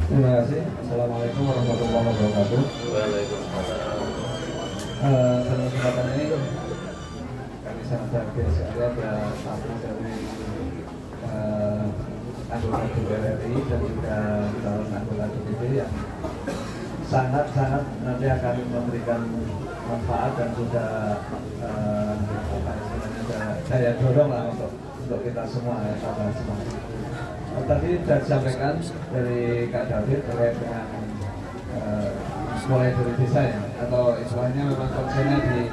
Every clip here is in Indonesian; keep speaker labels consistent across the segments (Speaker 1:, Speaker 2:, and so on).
Speaker 1: Terima kasih. Assalamualaikum warahmatullahi wabarakatuh.
Speaker 2: Waalaikumsalam.
Speaker 1: Dalam kesempatan ini kami sangat bahagia sekali ada tamu dari anggota DPR RI dan juga calon anggota DPD yang sangat nanti akan memberikan manfaat dan juga daya dorong lah untuk kita semua ya, para semua. Tadi sudah disampaikan dari Kak David terkait dengan mulai dari desa ya, atau istilahnya memang konsennya di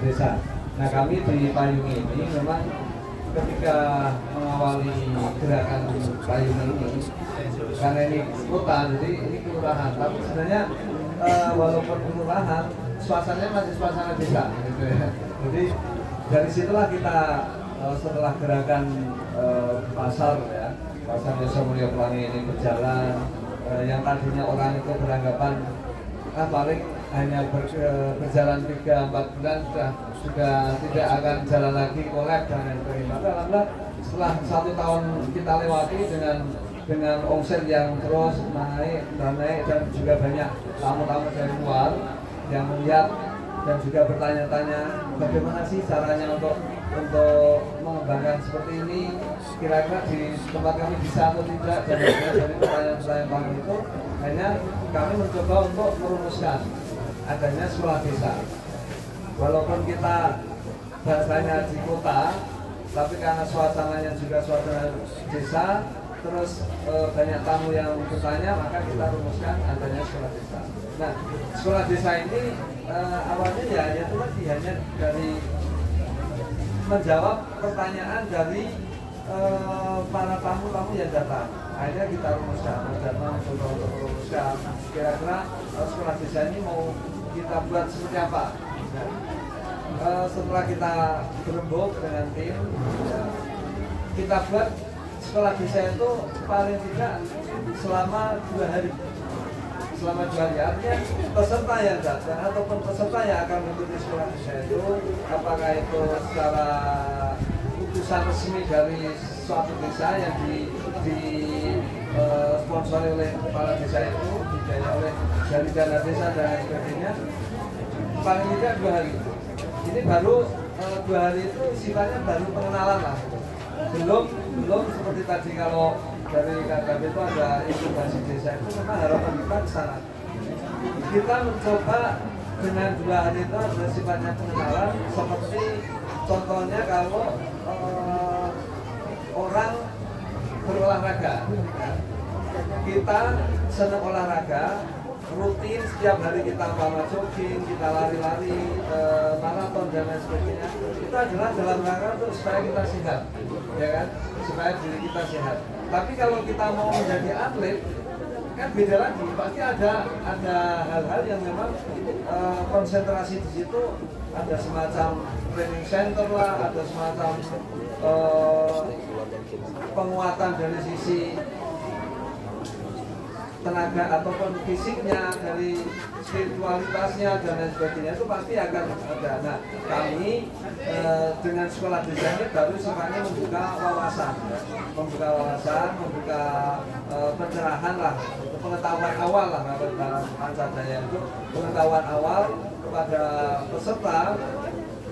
Speaker 1: desa. Nah kami di Payung ini memang ketika mengawali gerakan Payung ini, karena ini kota, jadi ini kelurahan, tapi sebenarnya walaupun kelurahan, suasananya masih suasana desa gitu ya. Jadi dari situlah kita setelah gerakan pasar ya, pasar Desa Mulyo Pelangi ini berjalan, yang tadinya orang itu beranggapan paling hanya berjalan 3-4 bulan sudah tidak akan jalan lagi, kolab dan lain sebagainya. Alhamdulillah setelah 1 tahun kita lewati dengan omset yang terus naik dan juga banyak tamu-tamu dari luar yang melihat dan juga bertanya-tanya bagaimana sih caranya untuk mengembangkan seperti ini, kira-kira di tempat kami bisa atau tidak, dan dari pertanyaan-pertanyaan kami itu hanya kami mencoba untuk merumuskan adanya sekolah desa. Walaupun kita bahasanya di kota, tapi karena suasananya juga suasana desa, terus banyak tamu yang bertanya, maka kita rumuskan adanya sekolah desa. Nah, sekolah desa ini awalnya ya itu tadi hanya dari menjawab pertanyaan dari para tamu-tamu yang datang. Akhirnya kita rumuskan, mencoba untuk merumuskan kira-kira sekolah desa ini mau kita buat seperti apa. Nah, setelah kita berembuk dengan tim, ya, kita buat sekolah desa itu paling tidak selama 2 hari. Selama 2 hari, artinya peserta yang datang ataupun peserta yang akan mengikuti sekolah desa itu, apakah itu secara utusan resmi dari suatu desa yang sponsori oleh kepala desa itu, dibiayai oleh dari dana desa dan lain sebagainya, paling tidak 2 hari. Ini baru 2 hari itu sifatnya baru pengenalan lah. Belum seperti tadi kalau dari KKB itu ada inkubasi desa, itu memang harapan kita ke sana. Kita mencoba dengan 2 hari itu ada sifatnya pengenalan, seperti contohnya kalau orang berolahraga, ya. Kita senang olahraga, rutin setiap hari kita jogging, kita lari-lari, maraton dan lain sebagainya. Itu adalah dalam rangka untuk supaya kita sehat, ya kan? Supaya diri kita sehat. Tapi kalau kita mau menjadi atlet, kan beda lagi. Pasti ada hal-hal yang memang konsentrasi di situ, ada semacam training center lah, ada semacam penguatan dari sisi tenaga ataupun fisiknya, dari spiritualitasnya dan lain sebagainya, itu pasti akan ada. Nah, kami dengan sekolah desa ini baru sifatnya membuka wawasan, membuka pencerahan lah, pengetahuan awal lah, dalam Pancadaya itu pengetahuan awal kepada peserta.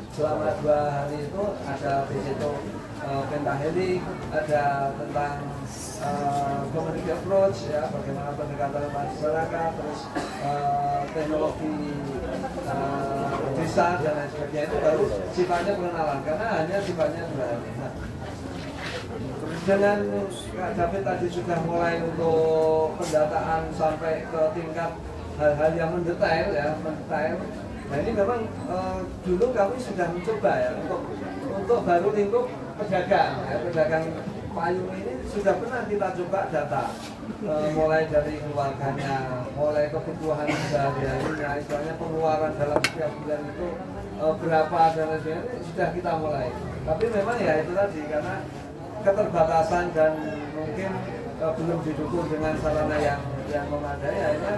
Speaker 1: Selama 2 hari itu ada di situ pentahelik, ada tentang community approach, ya, bagaimana pendekatan masyarakat, terus teknologi desa dan lain sebagainya. Itu baru sifatnya pengenalan, karena hanya sifatnya 2 hari. Nah, dengan Kak David tadi sudah mulai untuk pendataan sampai ke tingkat hal-hal yang mendetail, ya, mendetail. Nah ini memang dulu kami sudah mencoba ya untuk baru lingkup pedagang, ya, pedagang payung ini sudah pernah kita coba data, mulai dari keluarganya, mulai kebutuhan sehari-harinya, istilahnya pengeluaran dalam setiap bulan itu berapa dan lain-lain, sudah kita mulai. Tapi memang ya itu tadi, karena keterbatasan dan mungkin belum didukung dengan sarana yang memadai, akhirnya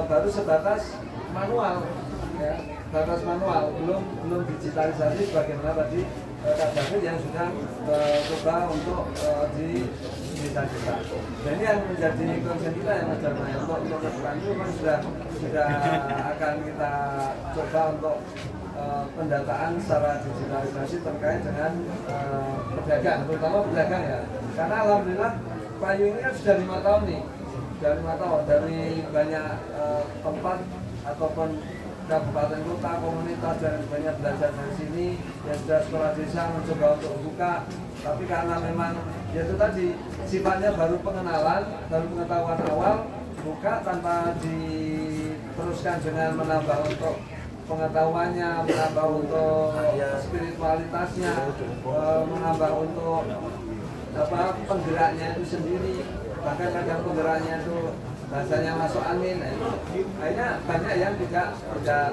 Speaker 1: baru sebatas manual. Ya, batas manual, belum digitalisasi sebagaimana tadi Kak David yang sudah coba untuk desa-desa. Dan ini yang menjadi konsen kita yang Mas Dharma, untuk ke depan itu kan sudah akan kita coba untuk pendataan secara digitalisasi terkait dengan pedagang, terutama pedagang ya. Karena alhamdulillah payung ini kan sudah 5 tahun nih, sudah 5 tahun dari banyak tempat ataupun kabupaten kota, komunitas dan banyak belajar dari sini yang sudah sekolah desa mencoba untuk buka, tapi karena memang ya itu tadi sifatnya baru pengenalan, baru pengetahuan awal, buka tanpa diteruskan dengan menambah untuk pengetahuannya, menambah untuk spiritualitasnya, menambah untuk penggeraknya itu sendiri, bahkan kadang penggeraknya itu rasanya masuk angin. Akhirnya banyak yang tidak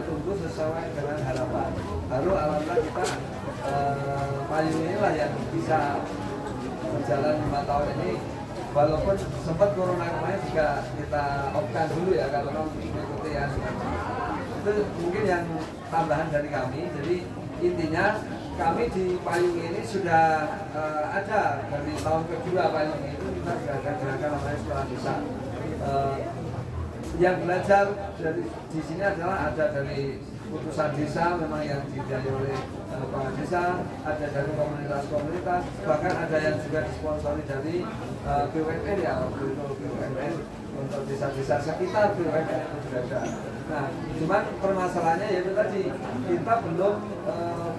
Speaker 1: tumbuh sesuai dengan harapan. Lalu alhamdulillah kita payung inilah yang bisa berjalan 5 tahun ini, walaupun sempat corona kemarin juga kita off-kan dulu ya karena mengikuti yang itu mungkin yang tambahan dari kami. Jadi intinya kami di payung ini sudah ada dari tahun kedua payung itu kita sudah ada gerakan namanya sekolah desa. Yang belajar dari di sini adalah ada dari putusan desa memang yang dibiayai oleh kepala desa, ada dari komunitas-komunitas, bahkan ada yang juga disponsori dari BUMN ya, waktu itu BUMN untuk desa-desa sekitar BUMN itu sudah ada. Nah, cuman permasalahannya yaitu tadi kita belum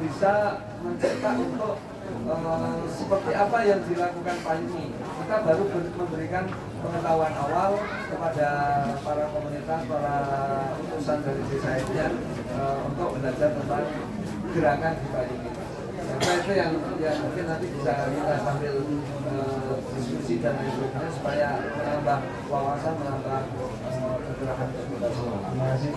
Speaker 1: bisa mencetak untuk seperti apa yang dilakukan payung ini. Kita baru memberikan pengetahuan awal kepada para komunitas, para utusan dari desa ini untuk belajar tentang gerakan di payung ini. Nah, itu yang mungkin nanti bisa kita sambil diskusi dan lain sebagainya supaya menambah wawasan, menambah kegerakan kita semua. Terima kasih.